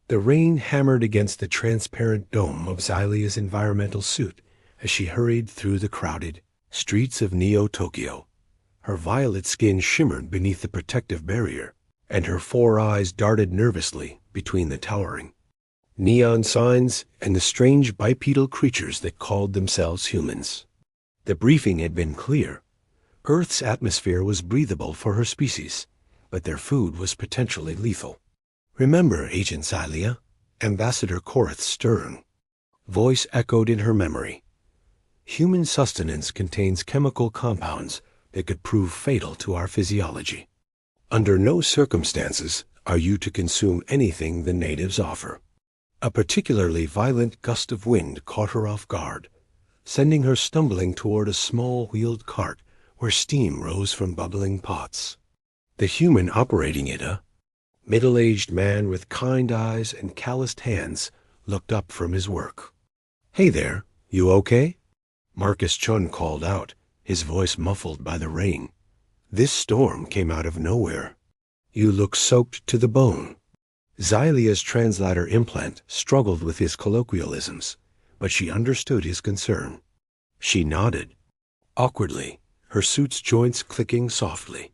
The rain hammered against the transparent dome of Xylia's environmental suit as she hurried through the crowded streets of Neo-Tokyo. Her violet skin shimmered beneath the protective barrier, and her 4 eyes darted nervously between the towering neon signs and the strange bipedal creatures that called themselves humans. The briefing had been clear. Earth's atmosphere was breathable for her species, but their food was potentially lethal. "Remember, Agent Xylia," Ambassador Korath's stern voice echoed in her memory. "Human sustenance contains chemical compounds that could prove fatal to our physiology. Under no circumstances are you to consume anything the natives offer." A particularly violent gust of wind caught her off guard, sending her stumbling toward a small wheeled cart where steam rose from bubbling pots. The human operating it, a middle-aged man with kind eyes and calloused hands, looked up from his work. "Hey there, you okay?" Marcus Chun called out, his voice muffled by the rain. "This storm came out of nowhere. You look soaked to the bone." Xylia's translator implant struggled with his colloquialisms, but she understood his concern. She nodded, awkwardly, her suit's joints clicking softly.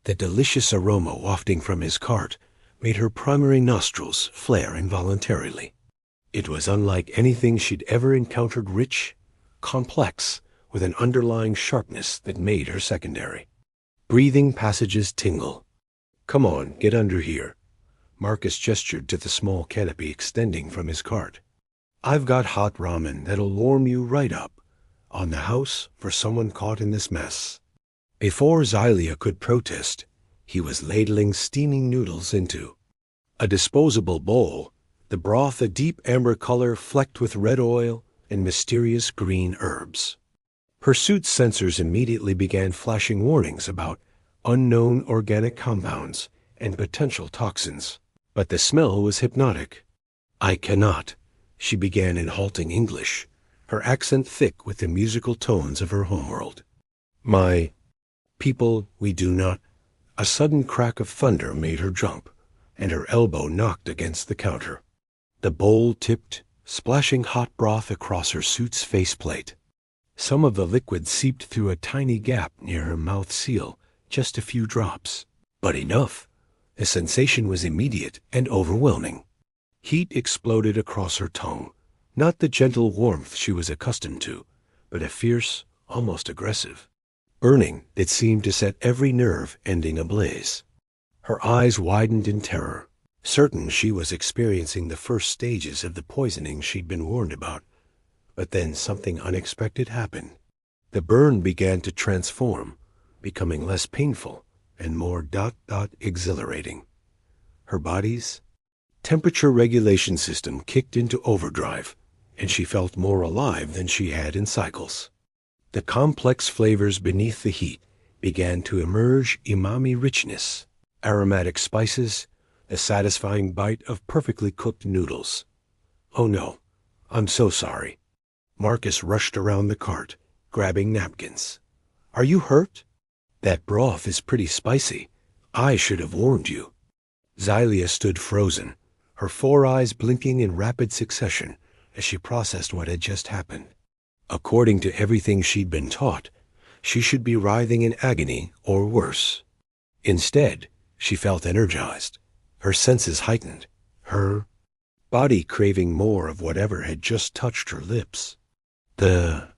The delicious aroma wafting from his cart made her primary nostrils flare involuntarily. It was unlike anything she'd ever encountered, rich, complex, with an underlying sharpness that made her secondary. Breathing passages tingle. "Come on, get under here." Marcus gestured to the small canopy extending from his cart. "I've got hot ramen that'll warm you right up. On the house for someone caught in this mess." Before Xylia could protest, he was ladling steaming noodles into a disposable bowl, the broth a deep amber color flecked with red oil and mysterious green herbs. Her suit's sensors immediately began flashing warnings about unknown organic compounds and potential toxins. But the smell was hypnotic. "I cannot," she began in halting English, her accent thick with the musical tones of her homeworld. "My people, we do not." A sudden crack of thunder made her jump, and her elbow knocked against the counter. The bowl tipped, splashing hot broth across her suit's faceplate. Some of the liquid seeped through a tiny gap near her mouth seal, just a few drops, but enough. The sensation was immediate and overwhelming. Heat exploded across her tongue, not the gentle warmth she was accustomed to, but a fierce, almost aggressive burning that seemed to set every nerve ending ablaze. Her eyes widened in terror, certain she was experiencing the first stages of the poisoning she'd been warned about. But then something unexpected happened. The burn began to transform, becoming less painful and more exhilarating. Her body's temperature regulation system kicked into overdrive, and she felt more alive than she had in cycles. The complex flavors beneath the heat began to emerge: umami richness, aromatic spices, a satisfying bite of perfectly cooked noodles. "Oh no, I'm so sorry." Marcus rushed around the cart, grabbing napkins. "Are you hurt? That broth is pretty spicy. I should have warned you." Xylia stood frozen, her 4 eyes blinking in rapid succession as she processed what had just happened. According to everything she'd been taught, she should be writhing in agony or worse. Instead, she felt energized, her senses heightened, her body craving more of whatever had just touched her lips. The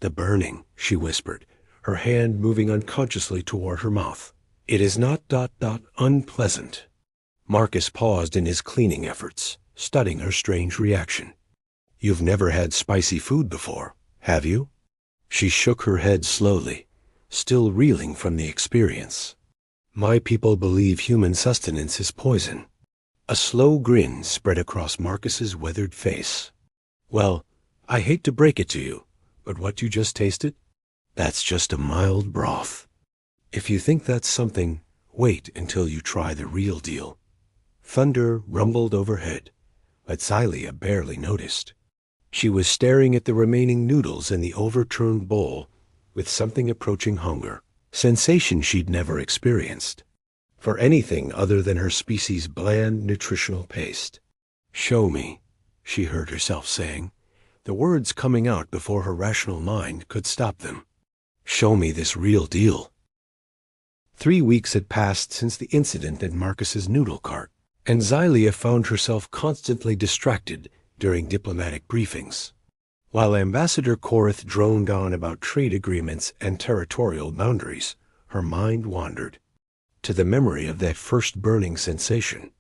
burning," she whispered, her hand moving unconsciously toward her mouth. "It is not unpleasant." Marcus paused in his cleaning efforts, studying her strange reaction. "You've never had spicy food before, have you?" She shook her head slowly, still reeling from the experience. "My people believe human sustenance is poison." A slow grin spread across Marcus's weathered face. "Well, I hate to break it to you, but what you just tasted? That's just a mild broth. If you think that's something, wait until you try the real deal." Thunder rumbled overhead, but Xylia barely noticed. She was staring at the remaining noodles in the overturned bowl with something approaching hunger, sensation she'd never experienced, for anything other than her species' bland nutritional paste. Show me, she heard herself saying, the words coming out before her rational mind could stop them. Show me this real deal. 3 weeks had passed since the incident at Marcus's noodle cart, and Xylia found herself constantly distracted during diplomatic briefings. While Ambassador Korath droned on about trade agreements and territorial boundaries, her mind wandered to the memory of that first burning sensation.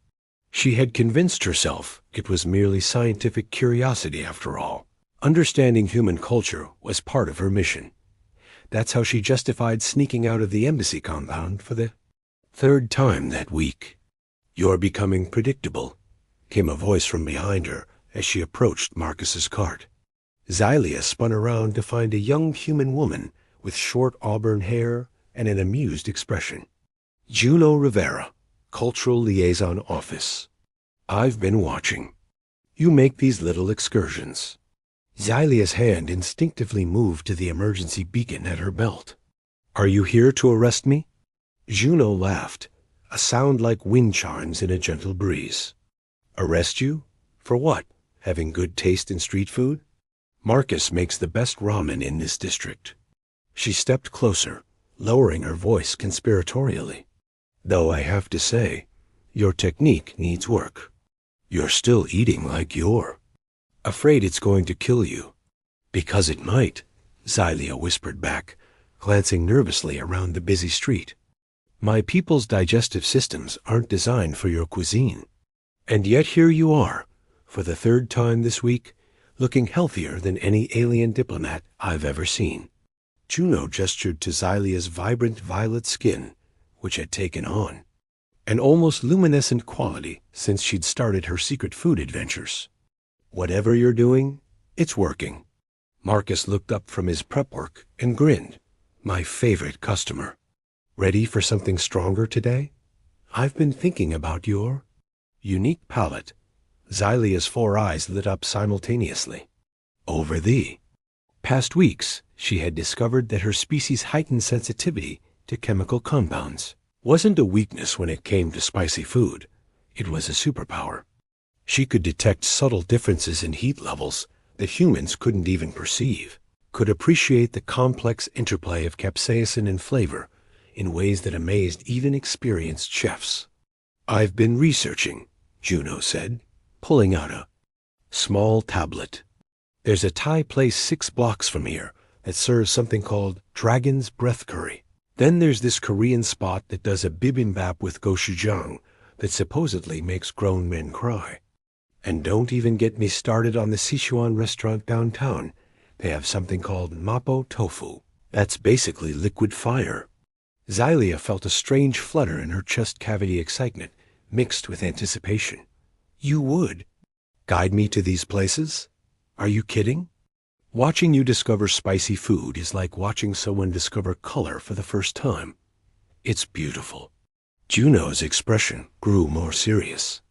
She had convinced herself it was merely scientific curiosity after all. Understanding human culture was part of her mission. That's how she justified sneaking out of the embassy compound for the 3rd time that week. "You're becoming predictable," came a voice from behind her as she approached Marcus's cart. Xylia spun around to find a young human woman with short auburn hair and an amused expression. "Juno Rivera, Cultural Liaison Office. I've been watching. You make these little excursions." Xylia's hand instinctively moved to the emergency beacon at her belt. "Are you here to arrest me?" Juno laughed, a sound like wind chimes in a gentle breeze. "Arrest you? For what? Having good taste in street food? Marcus makes the best ramen in this district." She stepped closer, lowering her voice conspiratorially. "Though I have to say, your technique needs work. You're still eating like you're afraid it's going to kill you." "Because it might," Xylia whispered back, glancing nervously around the busy street. "My people's digestive systems aren't designed for your cuisine. And yet here you are, for the 3rd time this week, looking healthier than any alien diplomat I've ever seen." Juno gestured to Xylia's vibrant violet skin, which had taken on an almost luminescent quality since she'd started her secret food adventures. "Whatever you're doing, it's working." Marcus looked up from his prep work and grinned. "My favorite customer. Ready for something stronger today? I've been thinking about your unique palate." Xylia's 4 eyes lit up simultaneously. "Over the past weeks, she had discovered that her species' heightened sensitivity to chemical compounds wasn't a weakness when it came to spicy food. It was a superpower. She could detect subtle differences in heat levels that humans couldn't even perceive, could appreciate the complex interplay of capsaicin and flavor in ways that amazed even experienced chefs. "I've been researching," Juno said, pulling out a small tablet. "There's a Thai place 6 blocks from here that serves something called Dragon's Breath Curry. Then there's this Korean spot that does a bibimbap with gochujang that supposedly makes grown men cry. And don't even get me started on the Sichuan restaurant downtown. They have something called mapo tofu. That's basically liquid fire." Xylia felt a strange flutter in her chest cavity, excitement mixed with anticipation. "You would guide me to these places? Are you kidding?" "Watching you discover spicy food is like watching someone discover color for the first time. It's beautiful." Juno's expression grew more serious.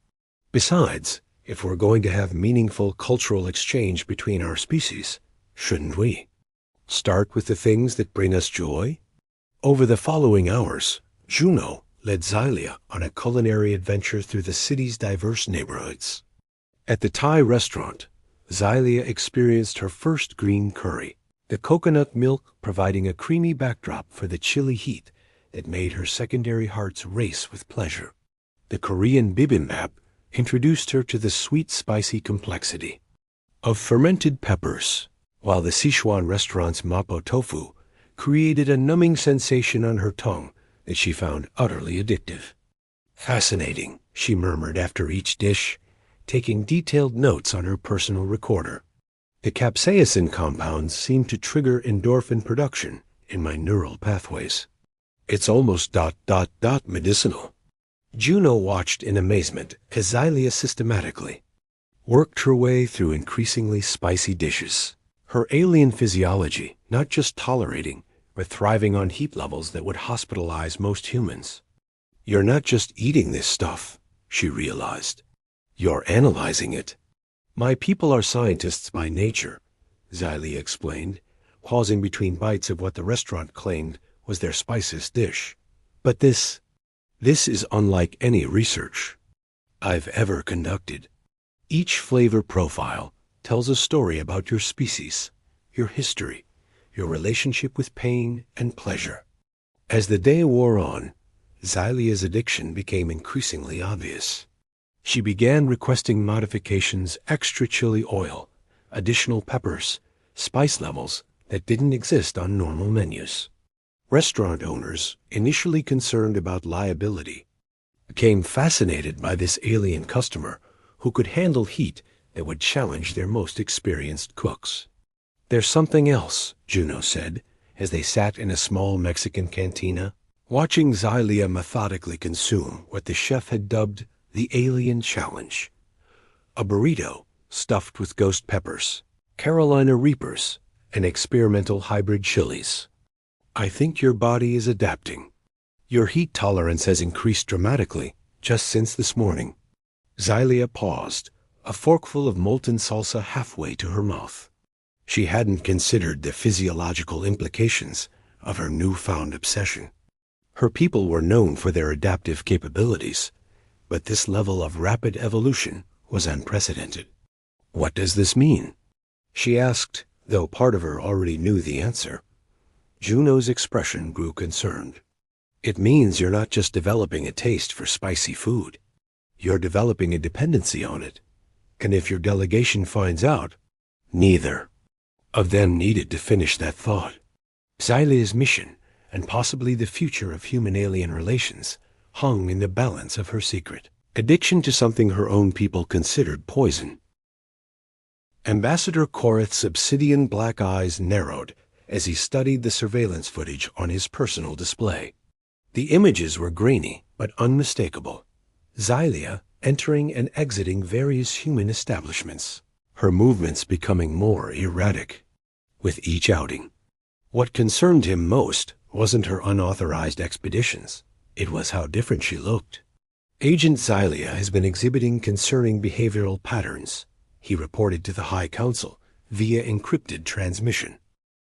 "Besides, if we're going to have meaningful cultural exchange between our species, shouldn't we start with the things that bring us joy?" Over the following hours, Juno led Xylia on a culinary adventure through the city's diverse neighborhoods. At the Thai restaurant, Xylia experienced her first green curry, the coconut milk providing a creamy backdrop for the chilly heat that made her secondary hearts race with pleasure. The Korean bibimbap introduced her to the sweet, spicy complexity of fermented peppers, while the Sichuan restaurant's mapo tofu created a numbing sensation on her tongue that she found utterly addictive. "Fascinating," she murmured after each dish, taking detailed notes on her personal recorder. "The capsaicin compounds seem to trigger endorphin production in my neural pathways. It's almost ... medicinal." Juno watched in amazement as Xylia systematically worked her way through increasingly spicy dishes, her alien physiology not just tolerating, but thriving on heat levels that would hospitalize most humans. "You're not just eating this stuff," she realized. "You're analyzing it." "My people are scientists by nature," Xylia explained, pausing between bites of what the restaurant claimed was their spiciest dish. "But this is unlike any research I've ever conducted. Each flavor profile tells a story about your species, your history, your relationship with pain and pleasure. As the day wore on, Xylia's addiction became increasingly obvious. She began requesting modifications, extra chili oil, additional peppers, spice levels that didn't exist on normal menus. Restaurant owners, initially concerned about liability, became fascinated by this alien customer who could handle heat that would challenge their most experienced cooks. "There's something else," Juno said, as they sat in a small Mexican cantina, watching Xylia methodically consume what the chef had dubbed the Alien Challenge. A burrito stuffed with ghost peppers, Carolina Reapers, and experimental hybrid chilies. "I think your body is adapting. Your heat tolerance has increased dramatically just since this morning." Xylia paused, a forkful of molten salsa halfway to her mouth. She hadn't considered the physiological implications of her newfound obsession. Her people were known for their adaptive capabilities, but this level of rapid evolution was unprecedented. "What does this mean?" she asked, though part of her already knew the answer. Juno's expression grew concerned. "It means you're not just developing a taste for spicy food. You're developing a dependency on it. And if your delegation finds out, neither of them needed to finish that thought. Xylia's mission, and possibly the future of human-alien relations, hung in the balance of her secret. Addiction to something her own people considered poison. Ambassador Korath's obsidian black eyes narrowed as he studied the surveillance footage on his personal display. The images were grainy but unmistakable. Xylia entering and exiting various human establishments, her movements becoming more erratic with each outing. What concerned him most wasn't her unauthorized expeditions. It was how different she looked. "Agent Xylia has been exhibiting concerning behavioral patterns," he reported to the High Council via encrypted transmission.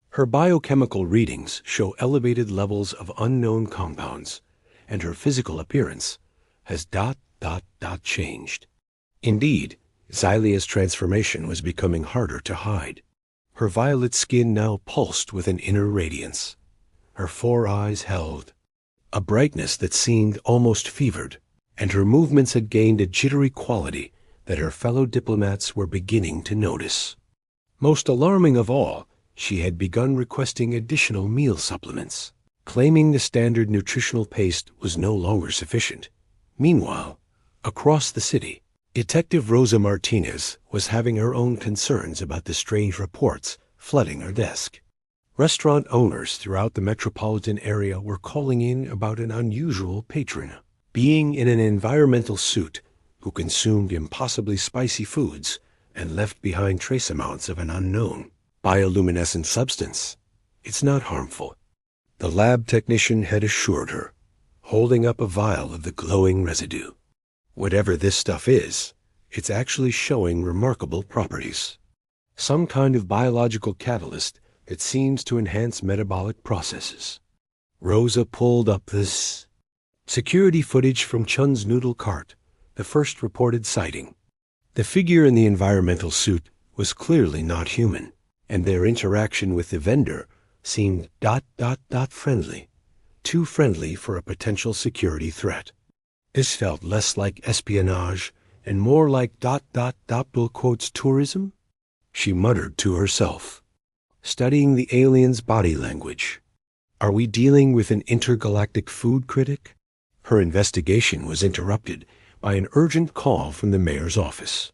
"Her biochemical readings show elevated levels of unknown compounds, and her physical appearance has changed." Indeed, Xylia's transformation was becoming harder to hide. Her violet skin now pulsed with an inner radiance. Her 4 eyes held a brightness that seemed almost fevered, and her movements had gained a jittery quality that her fellow diplomats were beginning to notice. Most alarming of all, she had begun requesting additional meal supplements, claiming the standard nutritional paste was no longer sufficient. Meanwhile, across the city, Detective Rosa Martinez was having her own concerns about the strange reports flooding her desk. Restaurant owners throughout the metropolitan area were calling in about an unusual patron, being in an environmental suit, who consumed impossibly spicy foods and left behind trace amounts of an unknown bioluminescent substance. "It's not harmful," the lab technician had assured her, holding up a vial of the glowing residue. "Whatever this stuff is, it's actually showing remarkable properties. Some kind of biological catalyst that seems to enhance metabolic processes." Rosa pulled up this security footage from Chun's noodle cart, the first reported sighting. The figure in the environmental suit was clearly not human, and their interaction with the vendor seemed friendly, too friendly for a potential security threat. This felt less like espionage and more like tourism, she muttered to herself, studying the alien's body language. "Are we dealing with an intergalactic food critic?" Her investigation was interrupted by an urgent call from the mayor's office.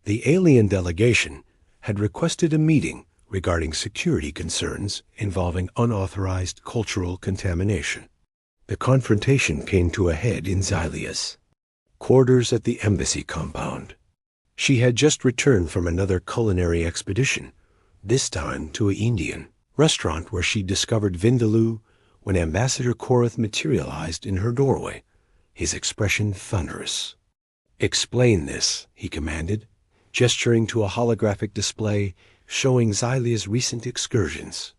The alien delegation had requested a meeting regarding security concerns involving unauthorized cultural contamination. The confrontation came to a head in Xylia's quarters at the embassy compound. She had just returned from another culinary expedition, this time to an Indian restaurant where she discovered vindaloo, when Ambassador Korath materialized in her doorway, his expression thunderous. "Explain this," he commanded, gesturing to a holographic display showing Xylia's recent excursions.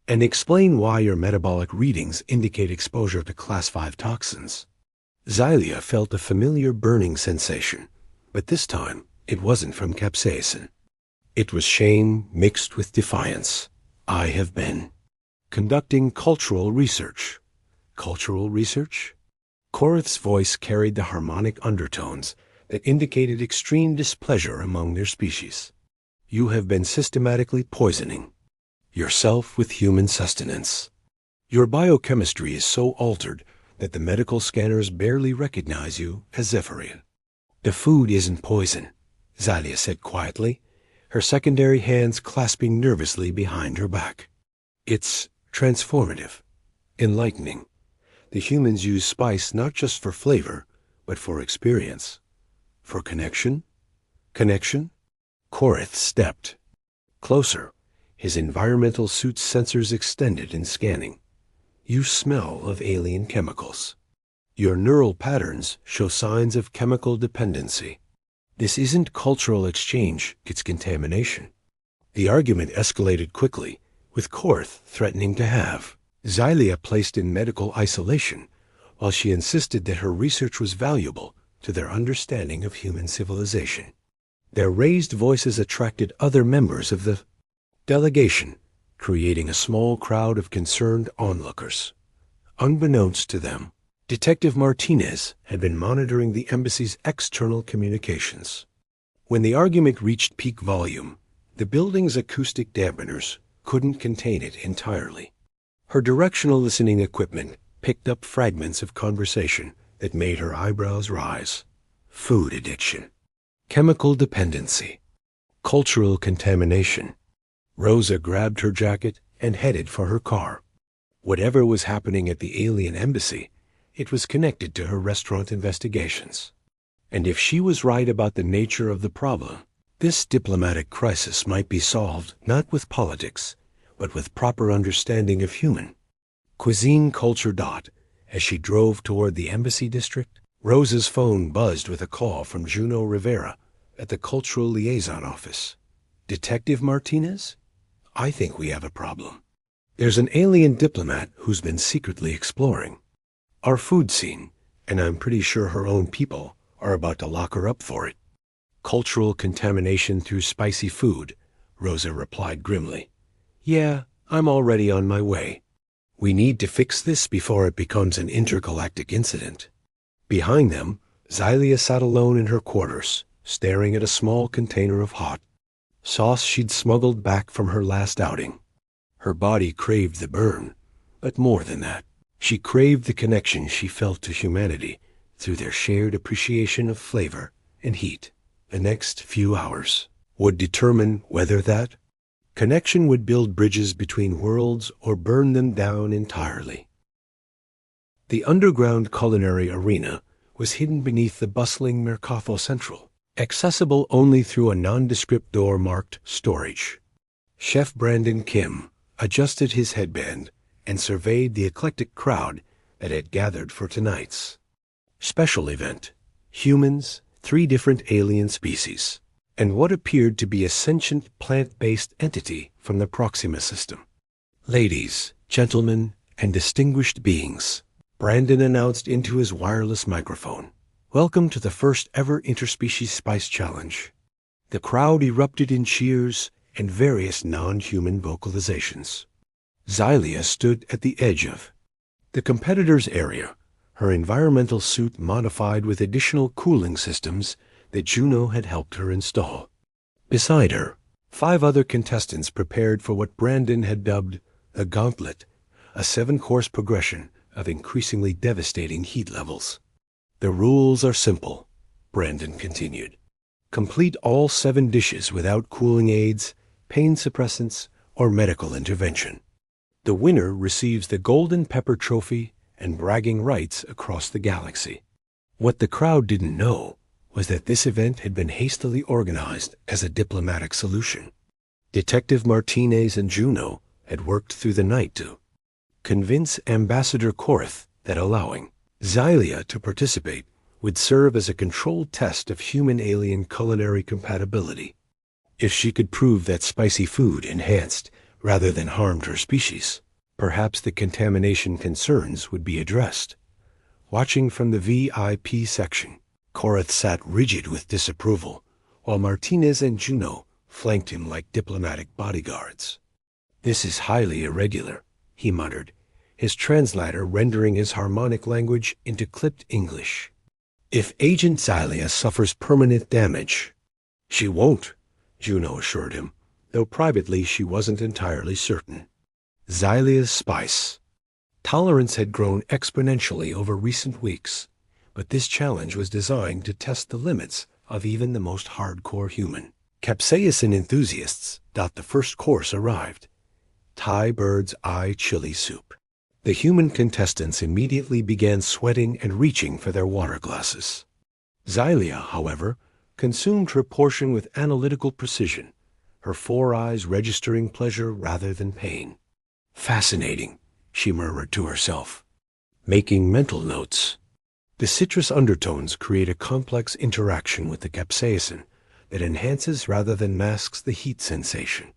"And explain why your metabolic readings indicate exposure to Class 5 toxins." Xylia felt a familiar burning sensation, but this time It wasn't from capsaicin. It was shame mixed with defiance. I have been conducting cultural research. Cultural research? Korith's voice carried the harmonic undertones that indicated extreme displeasure among their species. You have been systematically poisoning yourself with human sustenance. Your biochemistry is so altered that the medical scanners barely recognize you as Zephyrian. The food isn't poison, Xylia said quietly, her secondary hands clasping nervously behind her back. It's transformative, enlightening. The humans use spice not just for flavor, but for experience. For connection? Connection? Korith stepped closer, his environmental suit's sensors extended in scanning. You smell of alien chemicals. Your neural patterns show signs of chemical dependency. This isn't cultural exchange, it's contamination. The argument escalated quickly, with Korith threatening to have Xylia placed in medical isolation, while she insisted that her research was valuable to their understanding of human civilization. Their raised voices attracted other members of the delegation, creating a small crowd of concerned onlookers. Unbeknownst to them, Detective Martinez had been monitoring the embassy's external communications. When the argument reached peak volume, the building's acoustic dampeners couldn't contain it entirely. Her directional listening equipment picked up fragments of conversation that made her eyebrows rise. Food addiction, chemical dependency, cultural contamination. Rosa grabbed her jacket and headed for her car. Whatever was happening at the alien embassy, it was connected to her restaurant investigations. And if she was right about the nature of the problem, this diplomatic crisis might be solved not with politics, but with proper understanding of human cuisine culture. As she drove toward the embassy district, Rosa's phone buzzed with a call from Juno Rivera at the Cultural Liaison Office. Detective Martinez? I think we have a problem. There's an alien diplomat who's been secretly exploring our food scene, and I'm pretty sure her own people are about to lock her up for it. Cultural contamination through spicy food, Rosa replied grimly. Yeah, I'm already on my way. We need to fix this before it becomes an intergalactic incident. Behind them, Xylia sat alone in her quarters, staring at a small container of hot sauce she'd smuggled back from her last outing. Her body craved the burn, but more than that, she craved the connection she felt to humanity through their shared appreciation of flavor and heat. The next few hours would determine whether that connection would build bridges between worlds or burn them down entirely. The underground culinary arena was hidden beneath the bustling Mercado Central, accessible only through a nondescript door marked Storage. Chef Brandon Kim adjusted his headband and surveyed the eclectic crowd that had gathered for tonight's special event. Humans, 3 different alien species, and what appeared to be a sentient plant-based entity from the Proxima system. Ladies, gentlemen, and distinguished beings, Brandon announced into his wireless microphone. Welcome to the first ever Interspecies Spice Challenge. The crowd erupted in cheers and various non-human vocalizations. Xylia stood at the edge of the competitor's area, her environmental suit modified with additional cooling systems that Juno had helped her install. Beside her, 5 other contestants prepared for what Brandon had dubbed the Gauntlet, a 7-course progression of increasingly devastating heat levels. The rules are simple, Brandon continued. Complete all 7 dishes without cooling aids, pain suppressants, or medical intervention. The winner receives the Golden Pepper Trophy and bragging rights across the galaxy. What the crowd didn't know was that this event had been hastily organized as a diplomatic solution. Detective Martinez and Juno had worked through the night to convince Ambassador Korith that allowing Xylia to participate would serve as a controlled test of human-alien culinary compatibility. If she could prove that spicy food enhanced rather than harmed her species, perhaps the contamination concerns would be addressed. Watching from the VIP section, Korith sat rigid with disapproval, while Martinez and Juno flanked him like diplomatic bodyguards. "This is highly irregular," he muttered, his translator rendering his harmonic language into clipped English. "If Agent Xylia suffers permanent damage—" "She won't," Juno assured him, though privately she wasn't entirely certain. Xylia's spice. Tolerance had grown exponentially over recent weeks, but this challenge was designed to test the limits of even the most hardcore human. Capsaicin enthusiasts. The first course arrived. Thai bird's eye chili soup. The human contestants immediately began sweating and reaching for their water glasses. Xylia, however, consumed her portion with analytical precision, her 4 eyes registering pleasure rather than pain. "Fascinating," she murmured to herself, making mental notes. The citrus undertones create a complex interaction with the capsaicin that enhances rather than masks the heat sensation.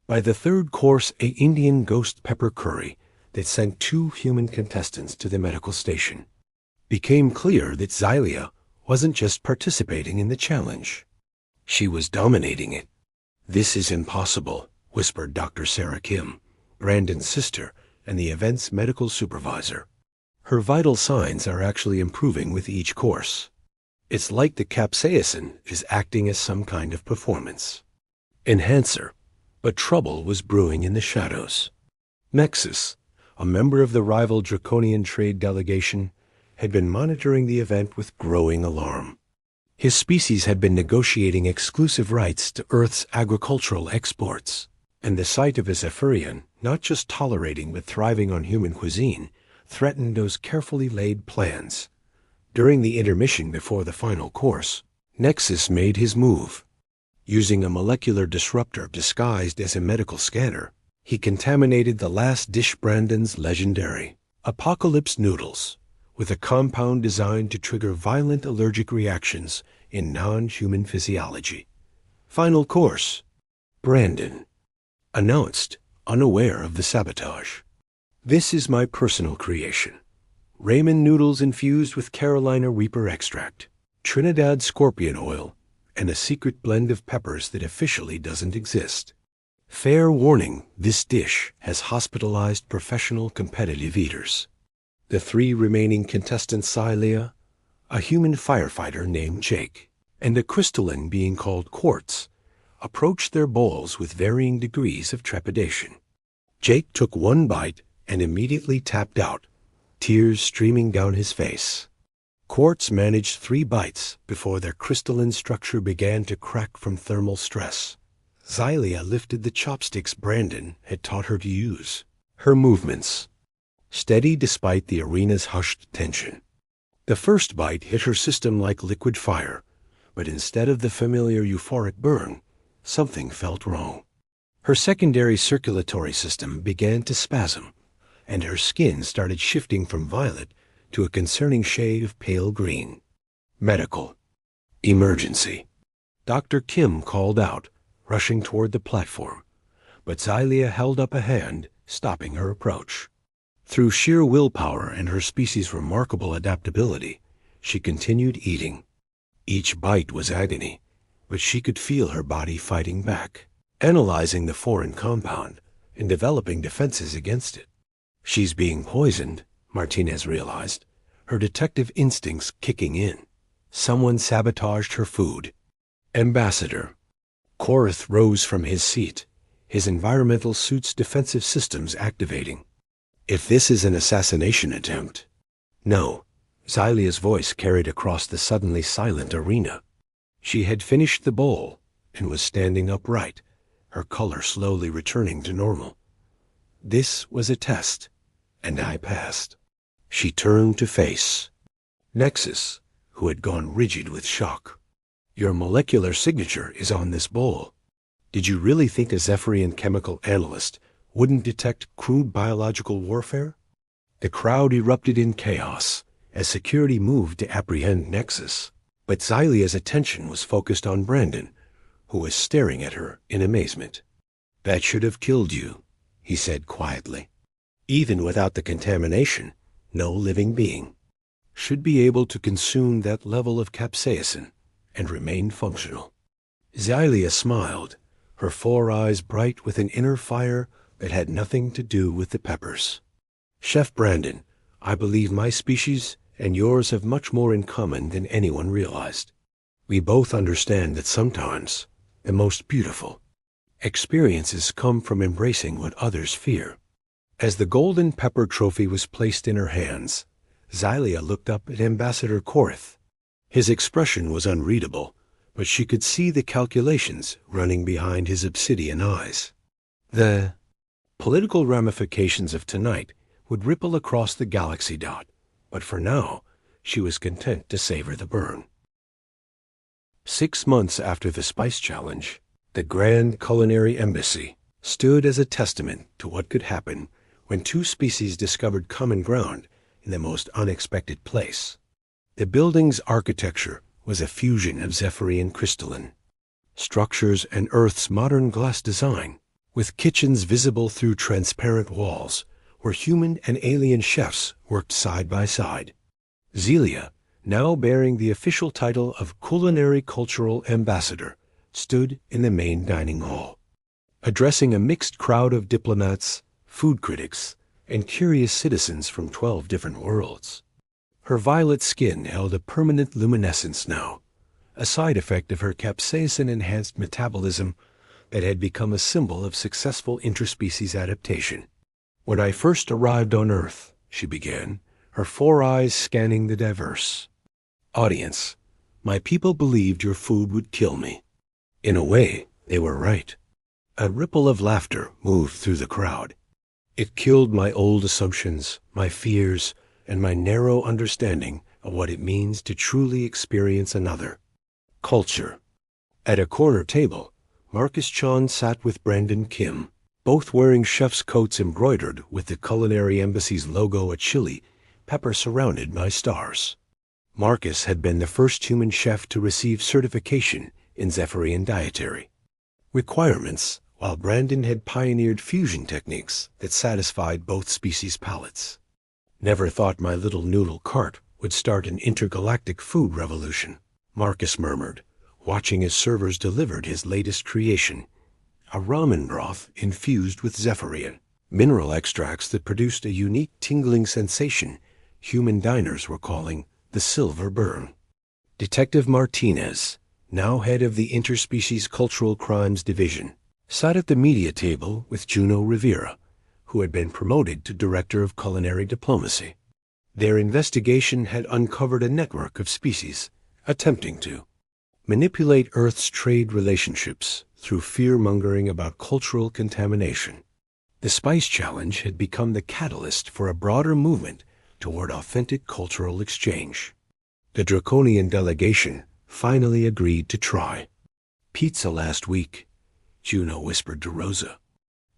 By the third course, a Indian ghost pepper curry that sent 2 human contestants to the medical station, became clear that Xylia wasn't just participating in the challenge. She was dominating it. "This is impossible," whispered Dr. Sarah Kim, Brandon's sister and the event's medical supervisor. "Her vital signs are actually improving with each course. It's like the capsaicin is acting as some kind of performance enhancer." But trouble was brewing in the shadows. Nexus, a member of the rival Draconian trade delegation, had been monitoring the event with growing alarm. His species had been negotiating exclusive rights to Earth's agricultural exports, and the sight of a Zephyrian not just tolerating but thriving on human cuisine threatened those carefully laid plans. During the intermission before the final course, Nexus made his move. Using a molecular disruptor disguised as a medical scanner, he contaminated the last dish Brandon's legendary Apocalypse Noodles with a compound designed to trigger violent allergic reactions in non-human physiology. Final course, Brandon announced, unaware of the sabotage. "This is my personal creation. Ramen noodles infused with Carolina Reaper extract, Trinidad scorpion oil, and a secret blend of peppers that officially doesn't exist. Fair warning, this dish has hospitalized professional competitive eaters." The 3 remaining contestants, Xylia, a human firefighter named Jake, and a crystalline being called Quartz, approached their bowls with varying degrees of trepidation. Jake took 1 bite and immediately tapped out, tears streaming down his face. Quartz managed 3 bites before their crystalline structure began to crack from thermal stress. Xylia lifted the chopsticks Brandon had taught her to use. Her movements steady despite the arena's hushed tension. The first bite hit her system like liquid fire, but instead of the familiar euphoric burn, something felt wrong. Her secondary circulatory system began to spasm, and her skin started shifting from violet to a concerning shade of pale green. Medical emergency. Dr. Kim called out, rushing toward the platform, but Xylia held up a hand, stopping her approach. Through sheer willpower and her species' remarkable adaptability, she continued eating. Each bite was agony, but she could feel her body fighting back, analyzing the foreign compound and developing defenses against it. "She's being poisoned," Martinez realized, her detective instincts kicking in. Someone sabotaged her food. "Ambassador." Korath rose from his seat, his environmental suit's defensive systems activating. "If this is an assassination attempt—" "No," Xylia's voice carried across the suddenly silent arena. She had finished the bowl and was standing upright, her color slowly returning to normal. "This was a test, and I passed." She turned to face Nexus, who had gone rigid with shock. "Your molecular signature is on this bowl. Did you really think a Zephyrian chemical analyst wouldn't detect crude biological warfare?" The crowd erupted in chaos as security moved to apprehend Nexus, but Xylia's attention was focused on Brandon, who was staring at her in amazement. "That should have killed you," he said quietly. "Even without the contamination, no living being should be able to consume that level of capsaicin and remain functional." Xylia smiled, her 4 eyes bright with an inner fire that had nothing to do with the peppers. Chef Brandon, I believe my species and yours have much more in common than anyone realized. We both understand that sometimes the most beautiful experiences come from embracing what others fear. As the golden pepper trophy was placed in her hands, Xylia looked up at Ambassador Korth. His expression was unreadable, but she could see the calculations running behind his obsidian eyes. The political ramifications of tonight would ripple across the galaxy. But for now, she was content to savor the burn. 6 months after the Spice Challenge, the Grand Culinary Embassy stood as a testament to what could happen when two species discovered common ground in the most unexpected place. The building's architecture was a fusion of Zephyrian crystalline structures and Earth's modern glass design, with kitchens visible through transparent walls where human and alien chefs worked side by side. Xylia, now bearing the official title of Culinary Cultural Ambassador, stood in the main dining hall, addressing a mixed crowd of diplomats, food critics, and curious citizens from 12 different worlds. Her violet skin held a permanent luminescence now, a side effect of her capsaicin-enhanced metabolism that had become a symbol of successful interspecies adaptation. When I first arrived on Earth, she began, her 4 eyes scanning the diverse audience, my people believed your food would kill me. In a way, they were right. A ripple of laughter moved through the crowd. It killed my old assumptions, my fears, and my narrow understanding of what it means to truly experience another culture. At a corner table, Marcus Chon sat with Brandon Kim, both wearing chef's coats embroidered with the Culinary Embassy's logo, a chili pepper surrounded by stars. Marcus had been the first human chef to receive certification in Zephyrian dietary requirements, while Brandon had pioneered fusion techniques that satisfied both species' palates. Never thought my little noodle cart would start an intergalactic food revolution, Marcus murmured, watching as servers delivered his latest creation, a ramen broth infused with Zephyrian mineral extracts that produced a unique tingling sensation human diners were calling the silver burn. Detective Martinez, now head of the Interspecies Cultural Crimes Division, sat at the media table with Juno Rivera, who had been promoted to Director of Culinary Diplomacy. Their investigation had uncovered a network of species attempting to manipulate Earth's trade relationships through fear-mongering about cultural contamination. The Spice Challenge had become the catalyst for a broader movement toward authentic cultural exchange. The draconian delegation finally agreed to try pizza last week, Juno whispered to Rosa.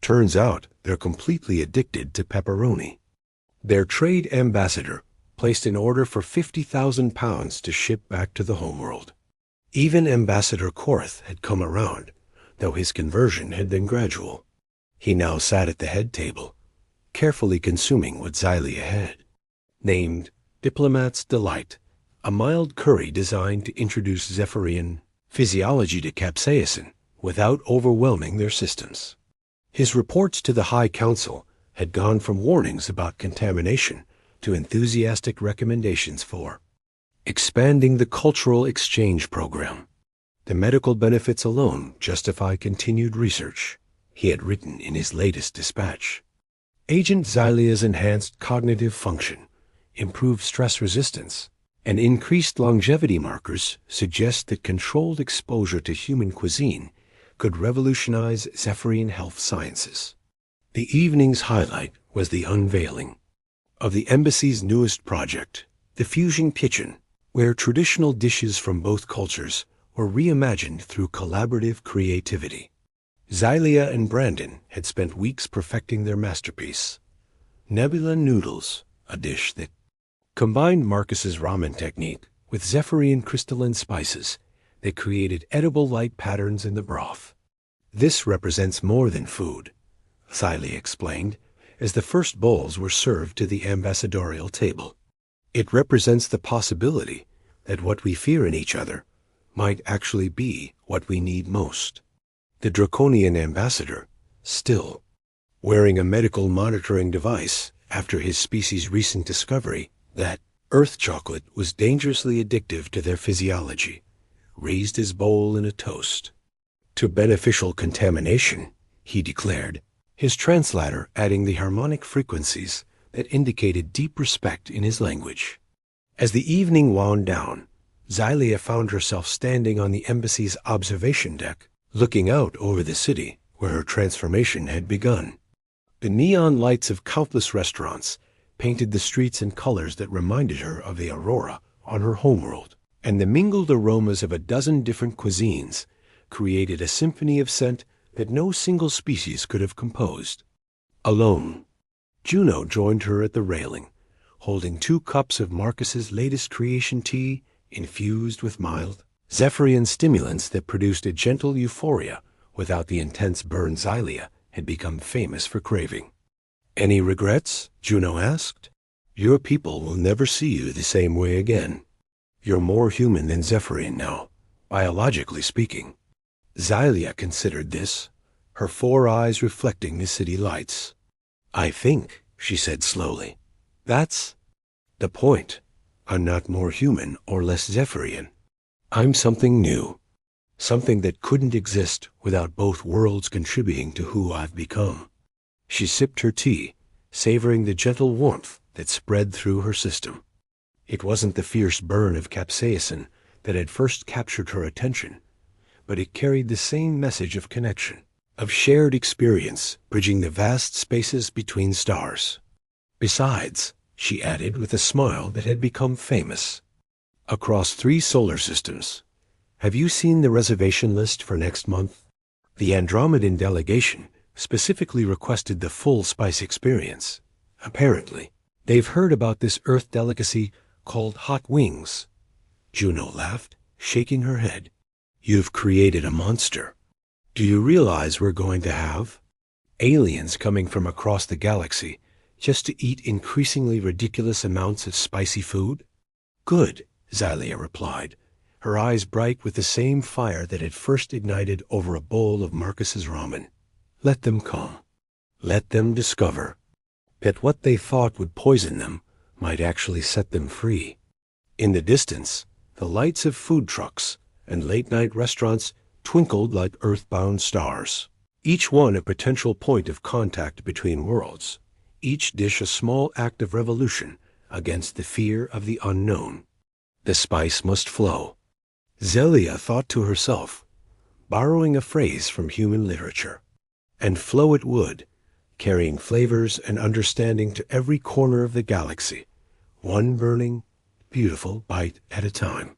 Turns out they're completely addicted to pepperoni. Their trade ambassador placed an order for 50,000 pounds to ship back to the homeworld. Even Ambassador Korth had come around, though his conversion had been gradual. He now sat at the head table, carefully consuming what Xylia had named Diplomat's Delight, a mild curry designed to introduce Zephyrian physiology to capsaicin without overwhelming their systems. His reports to the High Council had gone from warnings about contamination to enthusiastic recommendations for expanding the cultural exchange program. The medical benefits alone justify continued research, he had written in his latest dispatch. Agent Xylia's enhanced cognitive function, improved stress resistance, and increased longevity markers suggest that controlled exposure to human cuisine could revolutionize Zephyrian health sciences. The evening's highlight was the unveiling of the embassy's newest project, the Fusion Kitchen, where traditional dishes from both cultures were reimagined through collaborative creativity. Xylia and Brandon had spent weeks perfecting their masterpiece, Nebula Noodles, a dish that combined Marcus's ramen technique with Zephyrian crystalline spices that created edible light patterns in the broth. This represents more than food, Xylia explained, as the first bowls were served to the ambassadorial table. It represents the possibility that what we fear in each other might actually be what we need most. The draconian ambassador, still wearing a medical monitoring device after his species' recent discovery that Earth chocolate was dangerously addictive to their physiology, raised his bowl in a toast to beneficial contamination, he declared, his translator adding the harmonic frequencies that indicated deep respect in his language. As the evening wound down, Xylia found herself standing on the embassy's observation deck, looking out over the city where her transformation had begun. The neon lights of countless restaurants painted the streets in colors that reminded her of the aurora on her homeworld, and the mingled aromas of a dozen different cuisines created a symphony of scent that no single species could have composed. Alone, Juno joined her at the railing, holding 2 cups of Marcus's latest creation tea infused with mild Zephyrian stimulants that produced a gentle euphoria without the intense burn Xylia had become famous for craving. "Any regrets?" Juno asked. "Your people will never see you the same way again. You're more human than Zephyrian now, biologically speaking." Xylia considered this, her 4 eyes reflecting the city lights. "I think," she said slowly, "that's the point. I'm not more human or less Zephyrian. I'm something new, something that couldn't exist without both worlds contributing to who I've become." She sipped her tea, savoring the gentle warmth that spread through her system. It wasn't the fierce burn of capsaicin that had first captured her attention, but it carried the same message of connection, of shared experience bridging the vast spaces between stars. "Besides," she added with a smile that had become famous, "across 3 solar systems. Have you seen the reservation list for next month? The Andromedan delegation specifically requested the full spice experience. Apparently, they've heard about this Earth delicacy called hot wings." Juno laughed, shaking her head. "You've created a monster. Do you realize we're going to have aliens coming from across the galaxy just to eat increasingly ridiculous amounts of spicy food?" "Good," Xylia replied, her eyes bright with the same fire that had first ignited over a bowl of Marcus's ramen. "Let them come. Let them discover that what they thought would poison them might actually set them free." In the distance, the lights of food trucks and late-night restaurants twinkled like earthbound stars, each one a potential point of contact between worlds, each dish a small act of revolution against the fear of the unknown. The spice must flow. Xylia thought to herself, borrowing a phrase from human literature. And flow it would, carrying flavors and understanding to every corner of the galaxy, one burning, beautiful bite at a time.